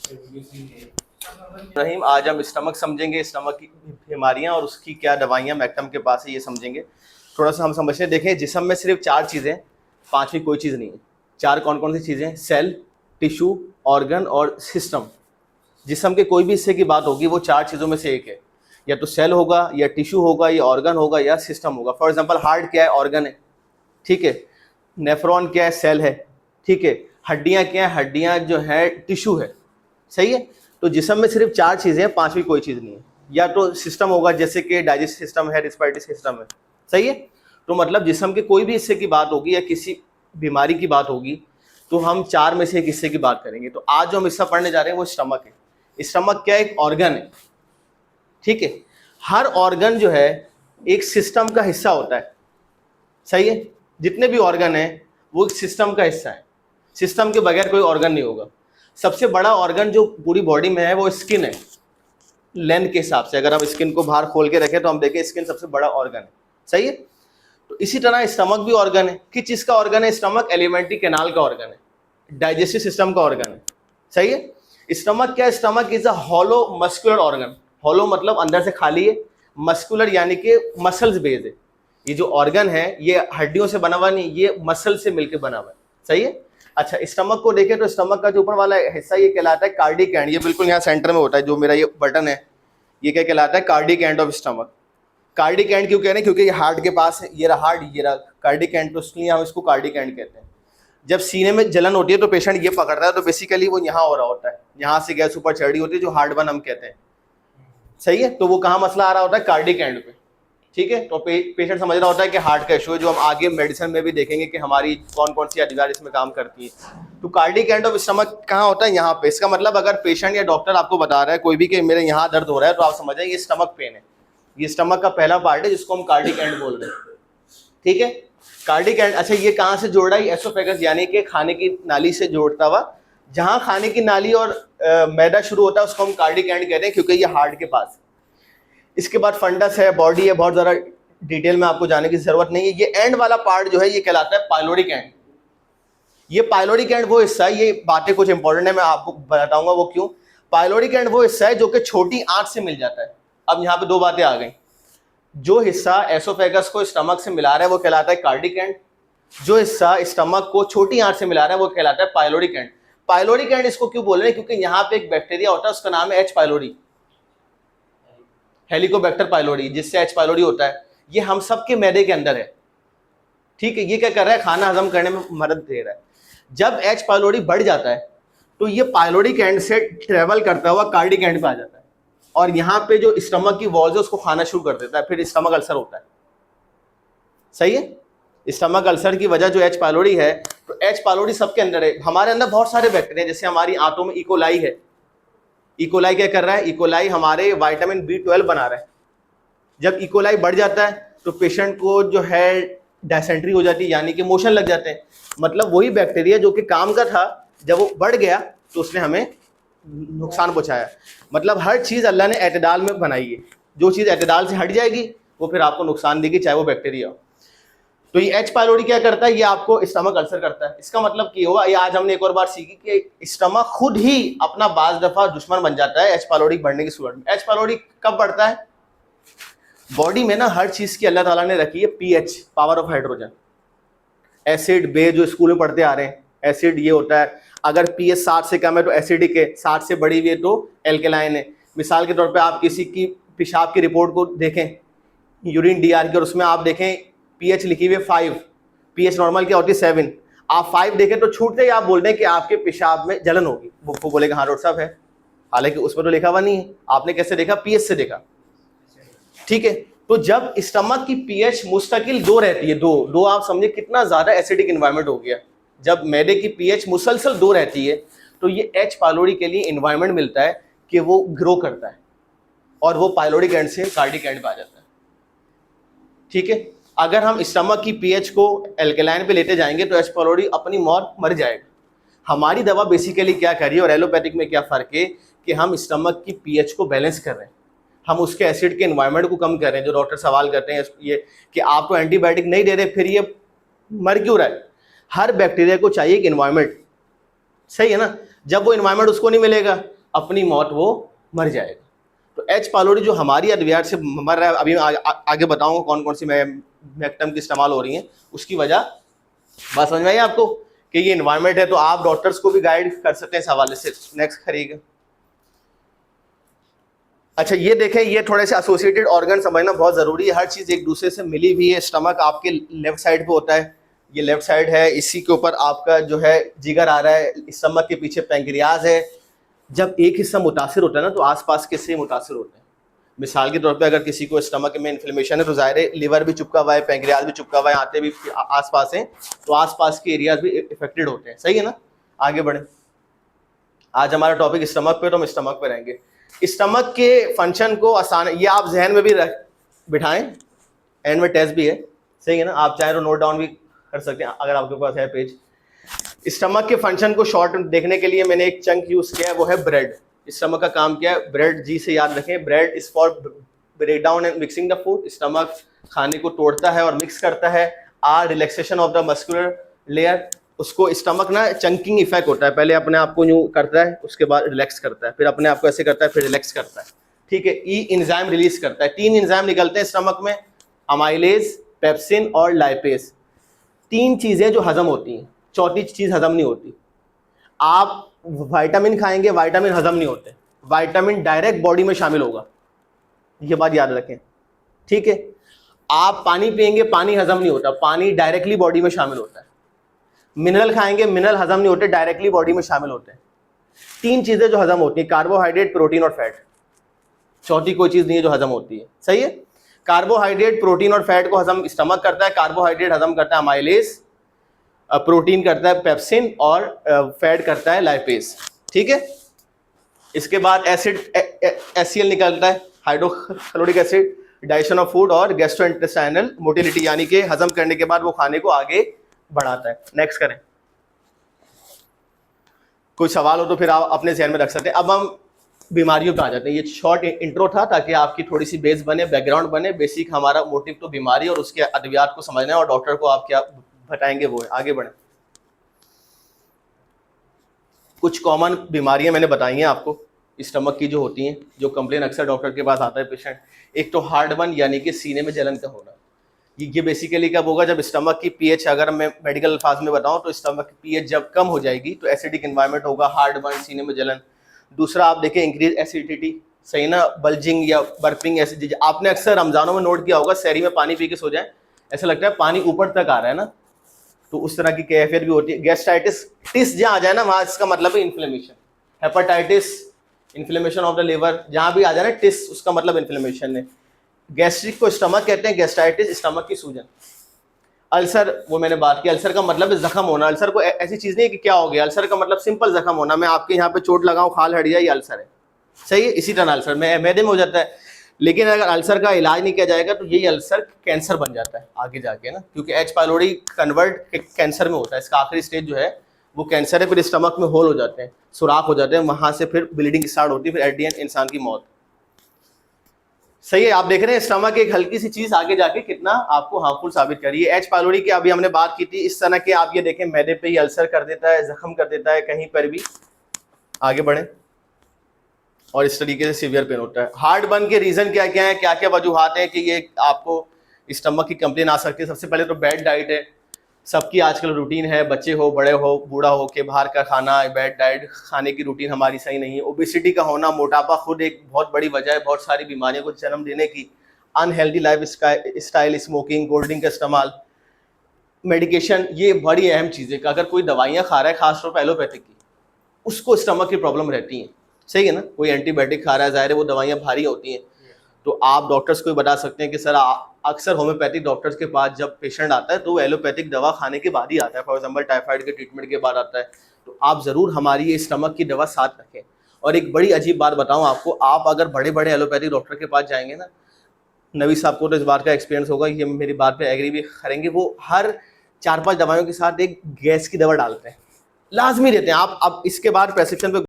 रहीम, आज हम स्टमक समझेंगे, स्टमक की बीमारियां और उसकी क्या दवाइयां मैकटम के पास है ये समझेंगे। थोड़ा सा हम समझने देखें। जिस्म में सिर्फ 4 चीज़ें, पांचवी कोई चीज़ नहीं है। 4 कौन कौन सी चीज़ें? सेल, टिश्यू, ऑर्गन और सिस्टम। जिस्म के कोई भी हिस्से की बात होगी वो 4 चीज़ों में से एक है। या तो सेल होगा, या टिश्यू होगा, या ऑर्गन होगा, या सिस्टम होगा। फॉर एग्जाम्पल हार्ट क्या है? ऑर्गन है, ठीक है। नेफ्रॉन क्या है? सेल है, ठीक है। हड्डियाँ क्या है? हड्डियाँ जो है टिश्यू है, सही है। तो जिस्म में सिर्फ 4 चीज़ें हैं, पांचवी कोई चीज़ नहीं है। या तो सिस्टम होगा, जैसे कि डाइजेस्टिव सिस्टम है, रिस्पिरेटरी सिस्टम है, सही है। तो मतलब जिस्म के कोई भी हिस्से की बात होगी या किसी बीमारी की बात होगी तो हम 4 में से एक हिस्से की बात करेंगे। तो आज जो हम हिस्सा पढ़ने जा रहे हैं वो स्टमक है। स्टमक क्या? एक ऑर्गन है, ठीक है। हर ऑर्गन जो है एक सिस्टम का हिस्सा होता है, सही है। जितने भी ऑर्गन है वो एक सिस्टम का हिस्सा है। सिस्टम के बगैर कोई ऑर्गन नहीं होगा। सबसे बड़ा ऑर्गन जो पूरी बॉडी में है वो स्किन है, लेंथ के हिसाब से। अगर हम स्किन को बाहर खोल के रखें तो हम देखें स्किन सबसे बड़ा ऑर्गन है, सही है। तो इसी तरह स्टमक भी ऑर्गन है। किस चीज़ का ऑर्गन है स्टमक? एलिमेंट्री कैनाल का ऑर्गन है, डाइजेस्टिव सिस्टम का ऑर्गन है, सही है। स्टमक क्या है? Stomach is a hollow muscular organ. Hollow मतलब अंदर से खाली है, मस्कुलर यानी कि मसल्स बेस्ड है। ये जो ऑर्गन है ये हड्डियों से बना हुआ नहीं, ये मसल से मिलकर बना हुआ है, सही है। अच्छा, स्टमक को देखें तो स्टमक का जो ऊपर वाला हिस्सा ये कहलाता है कार्डिक एंड। ये बिल्कुल यहाँ सेंटर में होता है, जो मेरा ये बटन है ये क्या कहलाता है? Cardiac end of stomach. Cardiac and क्यों कह रहे हैं? क्योंकि ये हार्ट के पास है, ये रहा हार्ट, ये रहा कार्डिक एंड, तो इसलिए हम इसको कार्डिक एंड कहते हैं। जब सीने में जलन होती है तो पेशेंट ये पकड़ता है, तो बेसिकली वो यहाँ हो रहा होता है, यहाँ से गैस ऊपर चढ़ रही होती है, जो हार्ट बर्न हम कहते हैं, सही है। तो वो कहाँ मसला आ रहा होता है? कार्डिक एंड पे, ठीक है। तो पेशेंट समझ रहा होता है कि हार्ट का इशू है, जो हम आगे मेडिसिन में भी देखेंगे कि हमारी कौन कौन सी अधिकार इसमें काम करती है। तो कार्डिक एंड ऑफ स्टमक कहाँ होता है? यहाँ पे। इसका मतलब अगर पेशेंट या डॉक्टर आपको बता रहा है कोई भी कि मेरे यहाँ दर्द हो रहा है, तो आप समझ जाए ये स्टमक पेन है। ये स्टमक का पहला पार्ट है जिसको हम कार्डिक एंड बोल रहे हैं, ठीक है। कार्डिक एंड, अच्छा ये कहाँ से जोड़ रहा है? एसोफेगस यानी कि खाने की नाली से जोड़ता हुआ। जहाँ खाने की नाली और मैदा शुरू होता है उसको हम कार्डिक एंड कहते हैं, क्योंकि ये हार्ट के पास है। इसके बाद फंडस है, बॉडी है, बहुत ज़्यादा डिटेल में आपको जाने की जरूरत नहीं है। ये एंड वाला पार्ट जो है ये कहलाता है पाइलोरिक एंड। ये पाइलोरिक एंड वो हिस्सा है, ये बातें कुछ इंपॉर्टेंट है, मैं आपको बताऊंगा वो क्यों। पाइलोरिक एंड वो हिस्सा है जो कि छोटी आंत से मिल जाता है। अब यहाँ पे 2 बातें आ गई। जो हिस्सा एसोफेगस को स्टमक से मिला रहा है वो कहलाता है कार्डिक एंड। जो हिस्सा स्टमक को छोटी आंत से मिला रहा है वो कहलाता है पाइलोरिक एंड। पाइलोरिक एंड इसको क्यों बोल रहे हैं? क्योंकि यहाँ पे एक बैक्टीरिया होता है, उसका नाम है एच पाइलोरी, हेलिकोबैक्टर पाइलोरी, जिससे एच पाइलोरी होता है। ये हम सब के मैदे के अंदर है, ठीक है। ये क्या कर रहा है? खाना हजम करने में मदद दे रहा है। जब एच पाइलोरी बढ़ जाता है तो ये पाइलोरिक एंड से ट्रेवल करता हुआ कार्डिक एंड पे आ जाता है, और यहाँ पे जो स्टमक की वॉल्स है उसको खाना शुरू कर देता है, फिर स्टमक अल्सर होता है, सही है। स्टमक अल्सर की वजह जो एच पाइलोरी है, तो एच पाइलोरी सबके अंदर है। हमारे अंदर बहुत सारे बैक्टीरिया, जैसे हमारी आंतों में इकोलाई है। इकोलाई क्या कर रहा है? इकोलाई हमारे विटामिन B12 बना रहा है। जब इकोलाई बढ़ जाता है तो पेशेंट को जो है डायसेंट्री हो जाती है, यानी कि मोशन लग जाते हैं। मतलब वही बैक्टीरिया जो कि काम का था, जब वो बढ़ गया तो उसने हमें नुकसान पहुंचाया। मतलब हर चीज़ अल्लाह ने एतदाल में बनाई है। जो चीज़ एतदाल से हट जाएगी वो फिर आपको नुकसान देगी, चाहे वो बैक्टीरिया हो। तो ये एच पाइलोरी क्या करता है? ये आपको स्टमक अल्सर करता है। इसका मतलब क्या हुआ? ये आज हमने एक और बार सीखी कि स्टमक खुद ही अपना बाज दफा दुश्मन बन जाता है एच पाइलोरी बढ़ने की सूरत में। एच पाइलोरी कब बढ़ता है? बॉडी में ना हर चीज़ की अल्लाह ताला ने रखी है pH, power of hydrogen. Acid base जो स्कूल में पढ़ते आ रहे हैं, एसिड ये होता है, अगर पीएच 60 से कम है तो एसिडिक है, 60 से बड़ी हुई है तो एल्केलाइन है। मिसाल के तौर पे आप किसी की पेशाब की रिपोर्ट को देखें, यूरिन डीआर की, और उसमें आप देखें पीएच लिखी हुई है 5, पीएच नॉर्मल क्या होती है 7, आप 5 देखें तो छूटते ही आप बोल रहे हैं कि आपके पेशाब में जलन होगी। वो बोलेगा हाँ डॉक्टर साहब है, हालांकि उसमें तो लिखा हुआ नहीं है। आपने कैसे देखा? पीएच से देखा, ठीक है। तो जब स्टमक की पीएच मुस्तकिल 2 रहती है, दो आप समझे कितना ज्यादा एसिडिक एनवायरनमेंट हो गया। जब मैदे की पीएच मुसलसल 2 रहती है तो ये एच पाइलोरी के लिए एनवायरनमेंट मिलता है कि वो ग्रो करता है, और वो पाइलोरिक एंड से कार्डिक एंड पे आ जाता है, ठीक है। अगर हम स्टमक की पीएच को एल्केलाइन पे लेते जाएंगे तो एच पाइलोरी अपनी मौत मर जाएगा। हमारी दवा बेसिकली क्या कर रही है और एलोपैथिक में क्या फ़र्क है कि हम स्टमक की पीएच को बैलेंस कर रहे हैं, हम उसके एसिड के एनवायरनमेंट को कम कर रहे हैं। जो डॉक्टर सवाल करते हैं ये कि आप तो एंटीबायोटिक नहीं दे रहे, फिर ये मर क्यों रहा है? हर बैक्टीरिया को चाहिए एक एनवायरनमेंट, सही है ना। जब वो एनवायरनमेंट उसको नहीं मिलेगा अपनी मौत वो मर जाएगा। तो एच पालोडी जो हमारी अद्वियात से मर रहा है, अभी आगे बताऊंगा कौन कौन सी मैक्टम की इस्तेमाल हो रही हैं उसकी वजह। बात समझ में आई आपको कि ये इन्वायरमेंट है, तो आप डॉक्टर्स को भी गाइड कर सकते हैं इस हवाले से। नेक्स्ट करिएगा। अच्छा ये देखें, ये थोड़े से एसोसिएटेड ऑर्गन समझना बहुत ज़रूरी है। हर चीज़ एक दूसरे से मिली हुई है। स्टमक आपके लेफ्ट साइड पे होता है, ये लेफ्ट साइड है, इसी के ऊपर आपका जो है जिगर आ रहा है, स्टमक के पीछे पैंक्रियाज है। जब एक हिस्सा मुतासिर होता है ना तो आसपास के हिस्से मुतासिर होते हैं। मिसाल के तौर पे अगर किसी को स्टमक में इन्फ्लेमेशन है तो ज़ाहिर है लिवर भी चिपका हुआ है, पैंक्रियाज भी चिपका हुआ है, आते भी आसपास हैं, तो आसपास के एरियाज भी इफेक्टेड होते हैं। सही है ना? आगे बढ़े। आज हमारा टॉपिक स्टमक पे, तो हम स्टमक पे रहेंगे। स्टमक के फंक्शन को आसान, ये आप जहन में भी बिठाएं, एंड में टेस्ट भी है। सही है ना? आप चाहे तो नोट डाउन भी कर सकते हैं अगर आपके पास है पेज। स्टमक के फंक्शन को शॉर्ट देखने के लिए मैंने एक चंक यूज किया है, वो है ब्रेड। स्टमक का काम क्या है? ब्रेड। जी से याद रखें, bread is for break down and mixing the food. Stomach खाने को तोड़ता है और मिक्स करता है। Are relaxation of the muscular layer. उसको स्टमक ना चंकिंग इफेक्ट होता है, पहले अपने आप को यूं करता है, उसके बाद रिलैक्स करता है, फिर अपने आप को ऐसे करता है, फिर रिलैक्स करता है। ठीक है? ई इंजाइम रिलीज करता है। 3 इंजाइम निकलते हैं स्टमक में, अमाइलेज, पेप्सिन और लाइपेज। 3 चीजें जो हजम होती हैं, चौथी चीज हजम नहीं होती। आप विटामिन खाएंगे, विटामिन हजम नहीं होते, विटामिन डायरेक्ट बॉडी में शामिल होगा, ये बात याद रखें। ठीक है? आप पानी पिएंगे, पानी हजम नहीं होता, पानी डायरेक्टली बॉडी में शामिल होता है। मिनरल खाएंगे, मिनरल हजम नहीं होते, डायरेक्टली बॉडी में शामिल होते हैं। 3 चीजें जो हजम होती हैं, कार्बोहाइड्रेट, प्रोटीन और फैट। चौथी कोई चीज नहीं है जो हजम होती है। सही है? कार्बोहाइड्रेट, प्रोटीन और फैट को हजम स्टमक करता है। कार्बोहाइड्रेट हजम करता है अमाइलेज, प्रोटीन करता है पेप्सिन और फैट करता है लाइपेज। ठीक है? इसके बाद एसिड HCl निकलता है, hydrochloric acid, digestion of food और गैस्ट्रोइंटेस्टाइनल मोटिलिटी, यानी कि हजम करने के बाद वो खाने को आगे बढ़ाता है। नेक्स्ट करें। कोई सवाल हो तो फिर आप अपने ध्यान में रख सकते हैं। अब हम बीमारियों पे आ जाते हैं। ये शॉर्ट इंट्रो था ताकि आपकी थोड़ी सी बेस बने, बैकग्राउंड बने। बेसिक हमारा मोटिव तो बीमारी और उसके अद्वियात को समझना है और डॉक्टर को आप क्या बताएंगे वो है। आगे बढ़े। कुछ कॉमन बीमारियां मैंने बताई हैं आपको स्टमक की जो होती हैं, जो कंप्लेन अक्सर डॉक्टर के पास आता है पेशेंट। एक तो हार्टबर्न यानी कि सीने में जलन का होना। ये बेसिकली कब होगा? जब स्टमक की पीएच, अगर मैं मेडिकल अल्फाज में बताऊं तो स्टमक की पीएच जब कम हो जाएगी तो एसिडिक एनवायरनमेंट होगा, हार्टबर्न, सीने में जलन। दूसरा आप देखें इंक्रीज एसिडिटी। सही ना? बल्जिंग या बर्पिंग एसिडिटी। आपने अक्सर रमजानों में नोट किया होगा, शहरी में पानी पी के सो जाए, ऐसा लगता है पानी ऊपर तक आ रहा है ना, तो उस तरह की कैफियत भी होती है। गैस्ट्राइटिस, टिस जहाँ आ जाए ना वहाँ इसका मतलब है inflammation. Hepatitis, inflammation of the liver, जहाँ भी आ जाए ना टिस, उसका मतलब इन्फ्लेमेशन है। गैस्ट्रिक को स्टमक कहते हैं, गैस्ट्राइटिस स्टमक की सूजन। अल्सर, वो मैंने बात की, अल्सर का मतलब है जख्म होना। अल्सर को ऐसी चीज नहीं है कि क्या हो गया, अल्सर का मतलब सिंपल जख्म होना। मैं आपके यहाँ पे चोट लगाऊं, खाल हट जाए, ये अल्सर है। सही है? इसी तरह अल्सर में मैदे में हो जाता है, लेकिन अगर अल्सर का इलाज नहीं किया जाएगा तो यही अल्सर कैंसर बन जाता है आगे जाके ना, क्योंकि एच पाइलोरी कन्वर्ट कैंसर में होता है। इसका आखिरी स्टेज जो है वो कैंसर है। फिर स्टमक में होल हो जाते हैं, सुराख हो जाते हैं, वहां से फिर ब्लीडिंग स्टार्ट होती है, फिर एट द एंड इंसान की मौत। सही है? आप देख रहे हैं स्टमक एक हल्की सी चीज आगे जाके कितना आपको हार्मफुल साबित करी है। एच पाइलोरी की अभी हमने बात की थी, इस तरह के आप ये देखें मैदे पे ही अल्सर कर देता है, जख्म कर देता है कहीं पर भी। आगे बढ़े। और इस तरीके से सीवियर पेन होता है। हार्ट बर्न के रीजन क्या क्या है, क्या क्या वजूहात हैं कि ये आपको स्टमक की कंप्लेन आ सकती है? सबसे पहले तो बैड डाइट है। सबकी आजकल रूटीन है, बच्चे हो, बड़े हो, बूढ़ा हो, के बाहर का खाना, बैड डाइट, खाने की रूटीन हमारी सही नहीं है। ओबेसिटी का होना, मोटापा खुद एक बहुत बड़ी वजह है बहुत सारी बीमारियों को जन्म देने की। Unhealthy life style, smoking, cold drink का इस्तेमाल, मेडिकेशन, ये बड़ी अहम चीज़ है कि अगर कोई दवाइयाँ खा रहा है, खासतौर पर एलोपैथिक की, उसको स्टमक की प्रॉब्लम रहती है। सही है ना? कोई एंटीबायोटिक खा रहा है, ज़ाहिर है वो दवाइयाँ भारी होती हैं, तो आप डॉक्टर्स को बता सकते हैं कि सर अक्सर होम्योपैथिक डॉक्टर्स के पास जब पेशेंट आता है तो वो एलोपैथिक दवा खाने के बाद ही आता है। फॉर एग्जांपल टाइफाइड के ट्रीटमेंट के बाद आता है, तो आप ज़रूर हमारी ये स्टमक की दवा साथ रखें। और एक बड़ी अजीब बात बताऊँ आपको, आप अगर बड़े बड़े एलोपैथिक डॉक्टर के पास जाएंगे ना, नबी साहब को तो इस बात का एक्सपीरियंस होगा, ये मेरी बात पे एग्री भी करेंगे, वो हर 4-5 दवाइयों के साथ एक गैस की दवा डालते हैं, लाजमी देते हैं। आप अब इसके बाद प्रेस्क्रिप्शन पे